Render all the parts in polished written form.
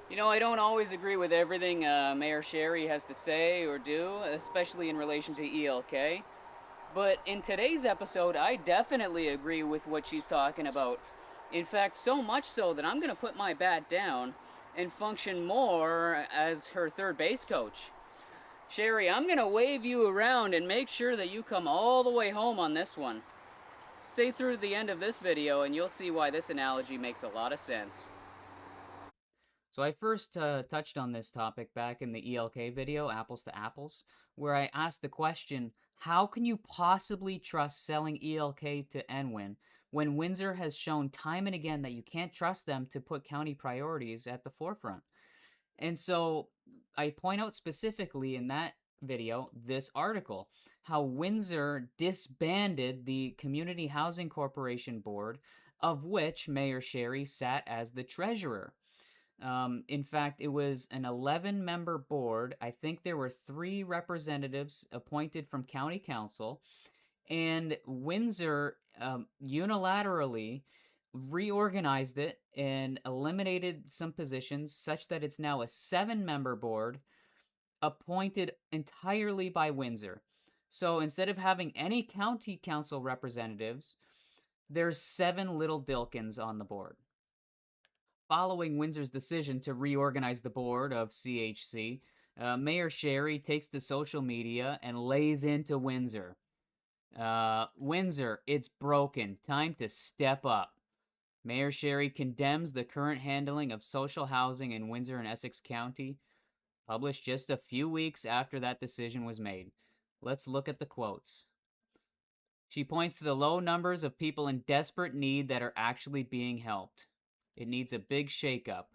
You know, I don't always agree with everything Mayor Sherry has to say or do, especially in relation to ELK. But in today's episode, I definitely agree with what she's talking about. In fact, so much so that I'm going to put my bat down and function more as her third base coach. Sherry, I'm going to wave you around and make sure that you come all the way home on this one. Stay through to the end of this video and you'll see why this analogy makes a lot of sense. So I first touched on this topic back in the ELK video, Apples to Apples, where I asked the question, how can you possibly trust selling ELK to NWIN when Windsor has shown time and again that you can't trust them to put county priorities at the forefront? And so I point out specifically in that video this article, how Windsor disbanded the Community Housing Corporation Board, of which Mayor Sherry sat as the treasurer. In fact, it was an 11-member board. I think there were 3 representatives appointed from county council, and Windsor unilaterally reorganized it and eliminated some positions such that it's now a 7-member board appointed entirely by Windsor. So instead of having any county council representatives, there's 7 little Dilkins on the board. Following Windsor's decision to reorganize the board of CHC, Mayor Sherry takes to social media and lays into Windsor. Windsor, it's broken. Time to step up. Mayor Sherry condemns the current handling of social housing in Windsor and Essex County, published just a few weeks after that decision was made. Let's look at the quotes. She points to the low numbers of people in desperate need that are actually being helped. It needs a big shakeup.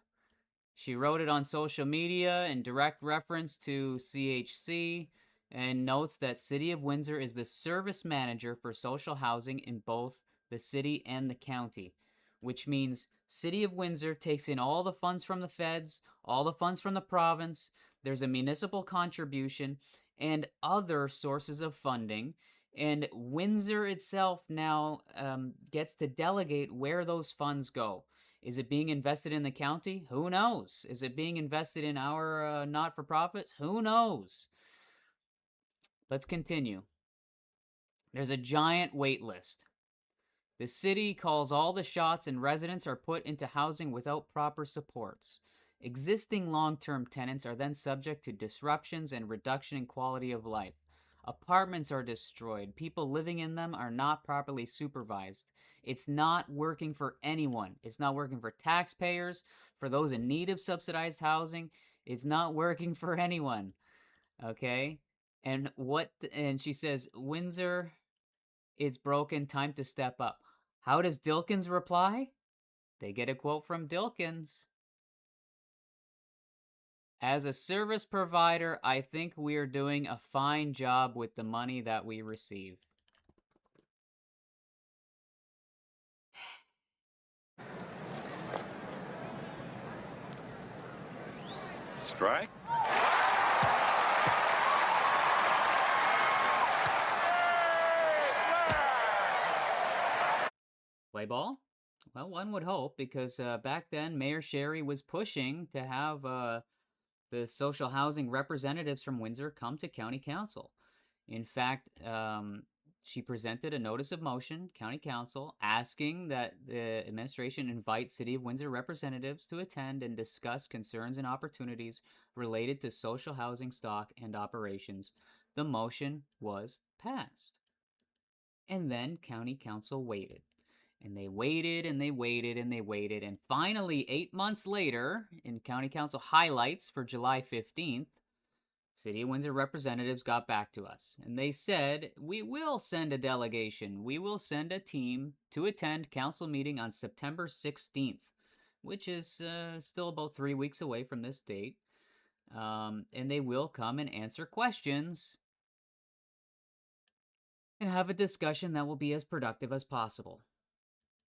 She wrote it on social media in direct reference to CHC and notes that City of Windsor is the service manager for social housing in both the city and the county, which means City of Windsor takes in all the funds from the feds, all the funds from the province, there's a municipal contribution, and other sources of funding, and Windsor itself now gets to delegate where those funds go. Is it being invested in the county? Who knows? Is it being invested in our not-for-profits? Who knows? Let's continue. There's a giant wait list. The city calls all the shots and residents are put into housing without proper supports. Existing long-term tenants are then subject to disruptions and reduction in quality of life. Apartments are destroyed. People living in them are not properly supervised. It's not working for anyone. It's not working for taxpayers, for those in need of subsidized housing. It's not working for anyone. Okay? And she says, Windsor, it's broken, time to step up. How does Dilkins reply? They get a quote from Dilkins. As a service provider, I think we are doing a fine job with the money that we receive. Strike? Play ball? Well, one would hope, because back then Mayor Sherry was pushing to have the social housing representatives from Windsor come to county council. In fact, she presented a notice of motion, county council, asking that the administration invite City of Windsor representatives to attend and discuss concerns and opportunities related to social housing stock and operations. The motion was passed. And then county council waited. And they waited and they waited and they waited. And finally, 8 months later, in county council highlights for July 15th, City of Windsor representatives got back to us. And they said, we will send a delegation. We will send a team to attend council meeting on September 16th, which is still about 3 weeks away from this date. And they will come and answer questions and have a discussion that will be as productive as possible.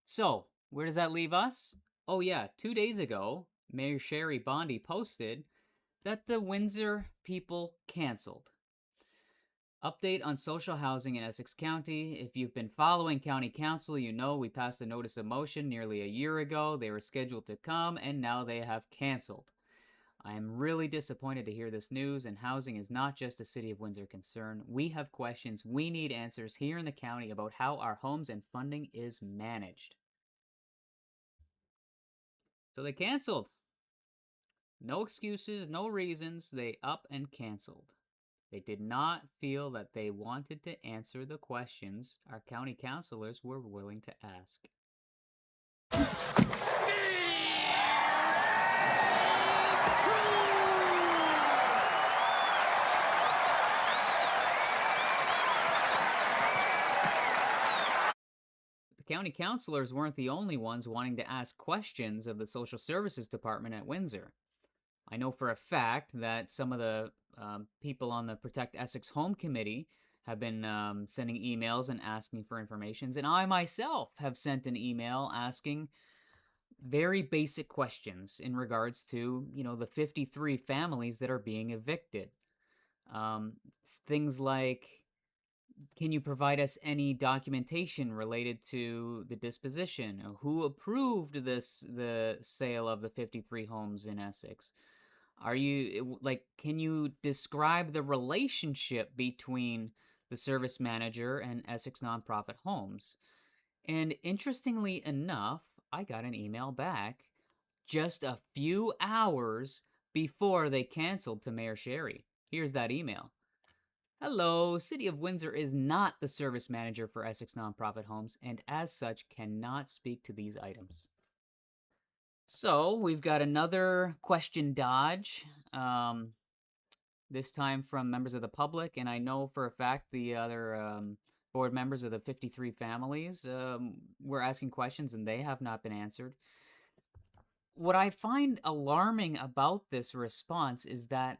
So, where does that leave us? Oh yeah, 2 days ago, Mayor Sherry Bondy posted that the Windsor people canceled. Update on social housing in Essex County. If you've been following county council, you know we passed a notice of motion nearly a year ago. They were scheduled to come, and now they have canceled. I am really disappointed to hear this news, and housing is not just a City of Windsor concern. We have questions. We need answers here in the county about how our homes and funding is managed. So they canceled. No excuses, no reasons. They up and canceled. They did not feel that they wanted to answer the questions our county councilors were willing to ask. The county councilors weren't the only ones wanting to ask questions of the Social Services Department at Windsor. I know for a fact that some of the people on the Protect Essex Home Committee have been sending emails and asking for information, and I myself have sent an email asking very basic questions in regards to, the 53 families that are being evicted. Things like, can you provide us any documentation related to the disposition? Who approved the sale of the 53 homes in Essex? Can you describe the relationship between the service manager and Essex Nonprofit Homes? And interestingly enough, I got an email back just a few hours before they canceled to Mayor Sherry. Here's that email. Hello, City of Windsor is not the service manager for Essex Nonprofit Homes, and as such cannot speak to these items. So we've got another question dodge, this time from members of the public, and I know for a fact the other board members of the 53 families were asking questions and they have not been answered. What I find alarming about this response is that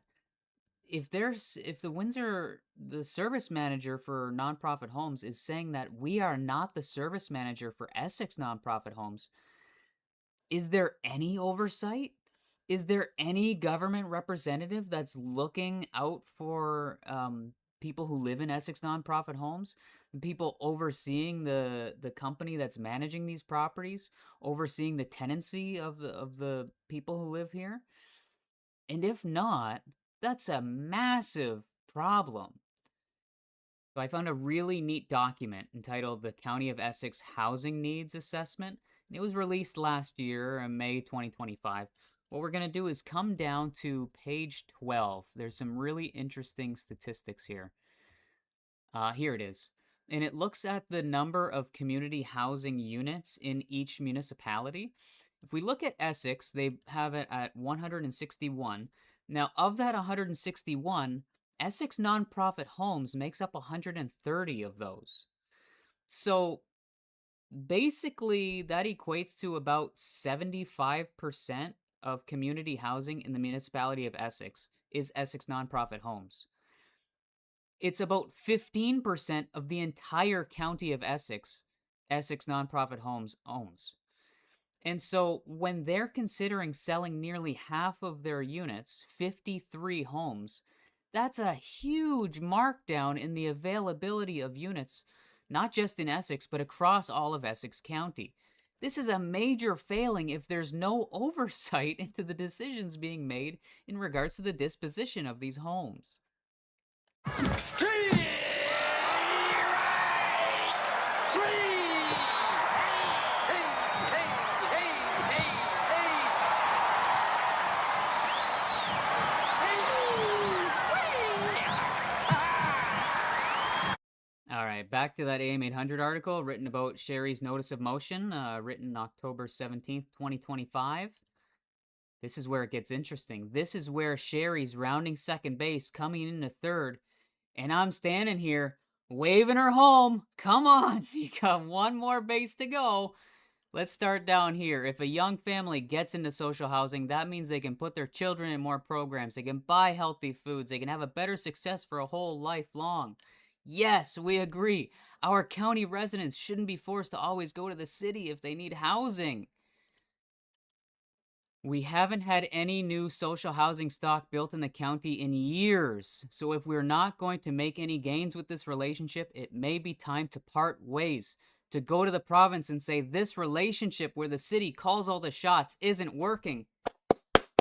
if the service manager for nonprofit homes is saying that we are not the service manager for Essex Nonprofit Homes, is there any oversight? Is there any government representative that's looking out for people who live in Essex Nonprofit Homes? People overseeing the company that's managing these properties, overseeing the tenancy of the people who live here? And if not, that's a massive problem. So I found a really neat document entitled the County of Essex Housing Needs Assessment. And it was released last year in May 2025. What we're going to do is come down to page 12. There's some really interesting statistics here. Here it is. And it looks at the number of community housing units in each municipality. If we look at Essex, they have it at 161. Now, of that 161, Essex Nonprofit Homes makes up 130 of those. So basically, that equates to about 75% of community housing in the municipality of Essex is Essex Nonprofit Homes. It's about 15% of the entire county of Essex Nonprofit Homes owns. And so when they're considering selling nearly half of their units, 53 homes, that's a huge markdown in the availability of units, not just in Essex, but across all of Essex County. This is a major failing if there's no oversight into the decisions being made in regards to the disposition of these homes. All right, back to that AM 800 article written about Sherry's notice of motion, written October 17th, 2025. This is where it gets interesting. This is where Sherry's rounding second base, coming into third, and I'm standing here waving her home. Come on, you got one more base to go. Let's start down here. If a young family gets into social housing, that means they can put their children in more programs. They can buy healthy foods. They can have a better success for a whole life long. Yes, we agree. Our county residents shouldn't be forced to always go to the city if they need housing. We haven't had any new social housing stock built in the county in years. So if we're not going to make any gains with this relationship, it may be time to part ways. To go to the province and say this relationship where the city calls all the shots isn't working.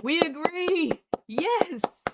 We agree! Yes!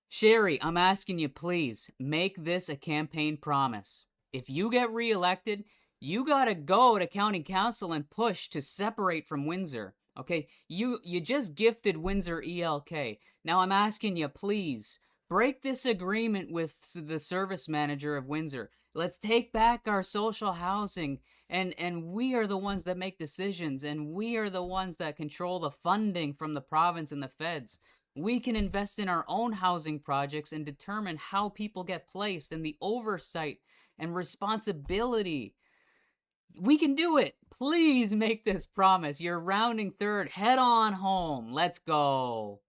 Sherry, I'm asking you, please, make this a campaign promise. If you get reelected, you gotta go to county council and push to separate from Windsor. Okay, you just gifted Windsor ELK. Now I'm asking you, please, break this agreement with the service manager of Windsor. Let's take back our social housing, and we are the ones that make decisions, and we are the ones that control the funding from the province and the feds. We can invest in our own housing projects and determine how people get placed and the oversight and responsibility. We can do it. Please make this promise. You're rounding third. Head on home. Let's go.